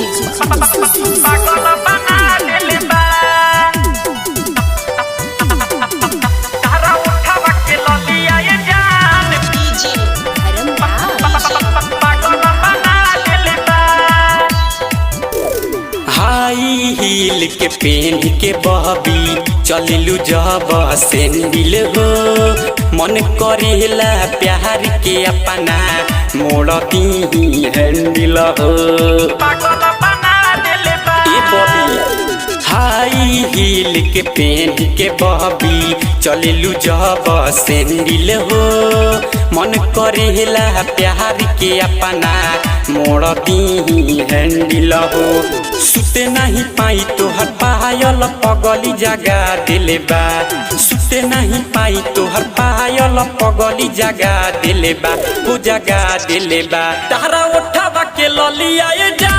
पागल बना देले बा तारा उठावा के ललिया ये जान पागल बना देले बा हाई हील के पेन के बहबी चलिलू जब सेंडिल हो मन करेला प्यार के अपना मोड़ती हैंडिल हो पागल बना देले बा ए बबी हाई हील के पेन के बहबी चलिलू जब सेंडिल हो मन करेला प्यार के अपना मोड़ती हैंडिल हो सुते नहीं पाई तोहर पायल पगली जगा दिले बा सुते नहीं पाई तोहर पायल पगली जगा दिले बा वो जगा दिले बा तारा उठावा के ललिया ये जा